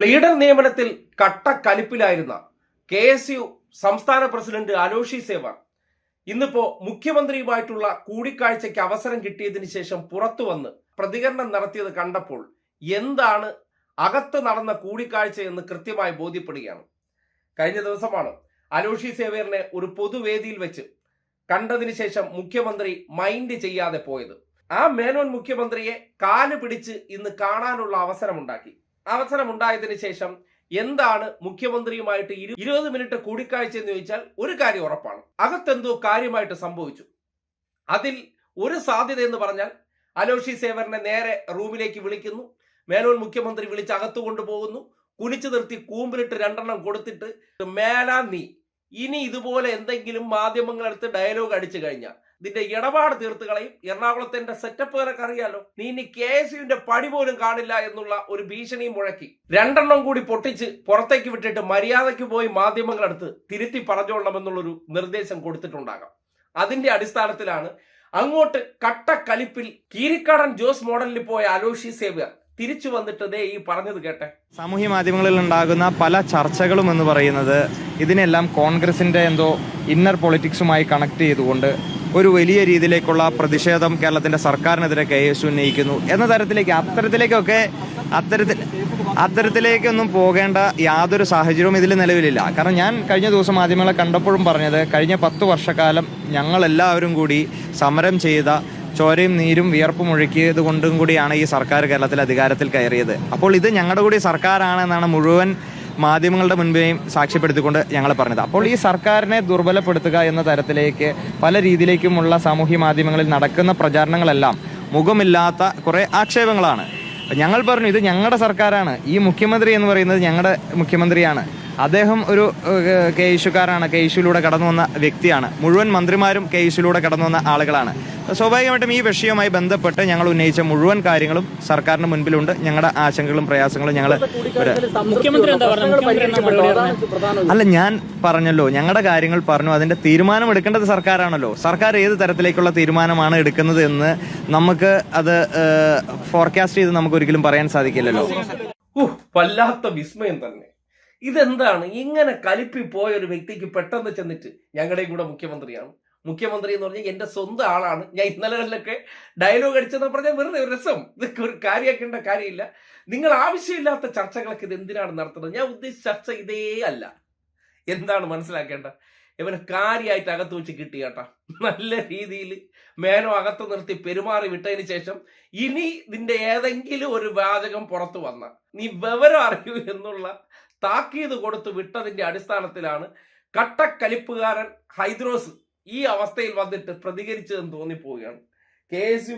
Leader നിയമനത്തിൽ കട്ടക്കലിപ്പിലായിരുന്ന KSU സംസ്ഥാന president Aloshi saver ഇന്നിപ്പോ മുഖ്യമന്ത്രിയുമായിട്ടുള്ള കൂടിക്കാഴ്ചയ്ക്ക് അവസരം കിട്ടിയതിനു ശേഷം പുറത്തു വന്ന് പ്രതികരണം നടത്തിയത് കണ്ടപ്പോൾ എന്താണ് അകത്ത് നടന്ന കൂടിക്കാഴ്ച എന്ന് കൃത്യമായി ബോധ്യപ്പെടുകയാണ്. കഴിഞ്ഞ ദിവസമാണ് അലോഷി സേവ്യറിനെ ഒരു പൊതുവേദിയിൽ വെച്ച് കണ്ടതിന് ശേഷം മുഖ്യമന്ത്രി മൈൻഡ് ചെയ്യാതെ പോയത്. ആ മേനോൻ മുഖ്യമന്ത്രിയെ കാല് പിടിച്ച് ഇന്ന് കാണാനുള്ള അവസരമുണ്ടായതിനു ശേഷം എന്താണ് മുഖ്യമന്ത്രിയുമായിട്ട് 20 മിനിറ്റ് കൂടിക്കാഴ്ച എന്ന് ചോദിച്ചാൽ ഒരു കാര്യം ഉറപ്പാണ്, അകത്തെന്തോ കാര്യമായിട്ട് സംഭവിച്ചു. അതിൽ ഒരു സാധ്യത എന്ന് പറഞ്ഞാൽ അലോഷി സേവറിനെ നേരെ റൂമിലേക്ക് വിളിക്കുന്നു, മേനോൻ മുഖ്യമന്ത്രി വിളിച്ച് അകത്തു കൊണ്ടുപോകുന്നു, കുനിച്ചു നിർത്തി കൂമ്പിലിട്ട് 2 കൊടുത്തിട്ട് മേലാ നീ ഇനി ഇതുപോലെ എന്തെങ്കിലും മാധ്യമങ്ങളെടുത്ത് ഡയലോഗ് അടിച്ചു കഴിഞ്ഞാൽ ഇതിന്റെ ഇടപാട് തീർത്ത് കളയും, എറണാകുളത്തിന്റെ സെറ്റപ്പ് നിനക്ക് അറിയാലോ, നീ ഇനി KSUവിന്റെ പണി പോലും കാണില്ല എന്നുള്ള ഒരു ഭീഷണിയും മുഴക്കി 2 കൂടി പൊട്ടിച്ച് പുറത്തേക്ക് വിട്ടിട്ട് മര്യാദയ്ക്ക് പോയി മാധ്യമങ്ങളെടുത്ത് തിരുത്തി പറഞ്ഞോളണമെന്നുള്ളൊരു നിർദ്ദേശം കൊടുത്തിട്ടുണ്ടാകാം. അതിന്റെ അടിസ്ഥാനത്തിലാണ് അങ്ങോട്ട് കട്ടക്കലിപ്പിൽ കീരിക്കാടൻ ജോസ് മോഡലിൽ പോയ അലോഷി സേവ്യർ തിരിച്ചു വന്നിട്ട് ദേ ഈ പറഞ്ഞത് കേട്ടെ. സാമൂഹ്യ മാധ്യമങ്ങളിൽ ഉണ്ടാകുന്ന പല ചർച്ചകളും എന്ന് പറയുന്നത് ഇതിനെല്ലാം കോൺഗ്രസിന്റെ എന്തോ ഇന്നർ പൊളിറ്റിക്സുമായി കണക്ട് ചെയ്തുകൊണ്ട് ഒരു വലിയ രീതിയിലേക്കുള്ള പ്രതിഷേധം കേരളത്തിന്റെ സർക്കാരിനെതിരെ KSU ഉന്നയിക്കുന്നു എന്ന അത്തരത്തിലേക്കൊന്നും പോകേണ്ട യാതൊരു സാഹചര്യവും ഇതിൽ നിലവിലില്ല. കാരണം ഞാൻ കഴിഞ്ഞ ദിവസം മാധ്യമങ്ങളെ കണ്ടപ്പോഴും പറഞ്ഞത്, കഴിഞ്ഞ 10 വർഷക്കാലം ഞങ്ങളെല്ലാവരും കൂടി സമരം ചെയ്ത, ചോരയും നീരും വിയർപ്പും ഒഴുക്കിയത് കൊണ്ടും കൂടിയാണ് ഈ സർക്കാർ കേരളത്തിൽ അധികാരത്തിൽ കയറിയത്. അപ്പോൾ ഇത് ഞങ്ങളുടെ കൂടി സർക്കാരാണെന്നാണ് മുഴുവൻ മാധ്യമങ്ങളുടെ മുൻപേയും സാക്ഷ്യപ്പെടുത്തിക്കൊണ്ട് ഞങ്ങൾ പറഞ്ഞത്. അപ്പോൾ ഈ സർക്കാരിനെ ദുർബലപ്പെടുത്തുക എന്ന തരത്തിലേക്ക് പല രീതിയിലേക്കുമുള്ള സാമൂഹ്യ മാധ്യമങ്ങളിൽ നടക്കുന്ന പ്രചാരണങ്ങളെല്ലാം മുഖമില്ലാത്ത കുറേ ആക്ഷേപങ്ങളാണ്. ഞങ്ങൾ പറഞ്ഞു, ഇത് ഞങ്ങളുടെ സർക്കാരാണ്, ഈ മുഖ്യമന്ത്രി എന്ന് പറയുന്നത് ഞങ്ങളുടെ മുഖ്യമന്ത്രിയാണ്, അദ്ദേഹം ഒരു KSUക്കാരാണ്, KSUയിലൂടെ കടന്നു വന്ന വ്യക്തിയാണ്, മുഴുവൻ മന്ത്രിമാരും KSUയിലൂടെ കടന്നു വന്ന ആളുകളാണ്. സ്വാഭാവികമായിട്ടും ഈ വിഷയവുമായി ബന്ധപ്പെട്ട് ഞങ്ങൾ ഉന്നയിച്ച മുഴുവൻ കാര്യങ്ങളും സർക്കാരിന് മുൻപിലുണ്ട്. ഞങ്ങളുടെ ആശങ്കകളും പ്രയാസങ്ങളും ഞങ്ങൾ അല്ല, ഞാൻ പറഞ്ഞല്ലോ, ഞങ്ങളുടെ കാര്യങ്ങൾ പറഞ്ഞു. അതിന്റെ തീരുമാനം എടുക്കേണ്ടത് സർക്കാരാണല്ലോ. സർക്കാർ ഏത് തരത്തിലേക്കുള്ള തീരുമാനമാണ് എടുക്കുന്നത് എന്ന് നമുക്ക് അത് ഫോർകാസ്റ്റ് ചെയ്ത് നമുക്ക് ഒരിക്കലും പറയാൻ സാധിക്കില്ലല്ലോ. വല്ലാത്ത വിസ്മയം തന്നെ. ഇതെന്താണ് ഇങ്ങനെ കലിപ്പി പോയ ഒരു വ്യക്തിക്ക് പെട്ടെന്ന് ചെന്നിട്ട് ഞങ്ങളുടെയും കൂടെ മുഖ്യമന്ത്രി എന്ന് പറഞ്ഞാൽ എന്റെ സ്വന്തം ആളാണ്, ഞാൻ ഇന്നലെകളിലൊക്കെ ഡയലോഗ് അടിച്ചെന്ന് പറഞ്ഞാൽ വെറുതെ ഒരു രസം, ഇതൊക്കെ ഒരു കാര്യമാക്കേണ്ട കാര്യമില്ല. നിങ്ങൾ ആവശ്യമില്ലാത്ത ചർച്ചകളൊക്കെ ഇത് എന്തിനാണ് നടത്തുന്നത്? ഞാൻ ഉദ്ദേശിച്ച ചർച്ച ഇതേ അല്ല. എന്താണ് മനസ്സിലാക്കേണ്ട, ഇവനെ കാര്യമായിട്ട് അകത്ത് വെച്ച് കിട്ടി കേട്ടാ. നല്ല രീതിയിൽ മേനോ അകത്ത് നിർത്തി പെരുമാറി വിട്ടതിന് ശേഷം ഇനി നിന്റെ ഏതെങ്കിലും ഒരു വാചകം പുറത്തു വന്ന നീ വിവരം അറിയൂ എന്നുള്ള താക്കീത് കൊടുത്ത് വിട്ടതിന്റെ അടിസ്ഥാനത്തിലാണ് കട്ടക്കലിപ്പുകാരൻ ഹൈദ്രോസ് ഈ അവസ്ഥയിൽ വന്നിട്ട് പ്രതികരിച്ചതെന്ന് തോന്നിപ്പോവുകയാണ്. KSU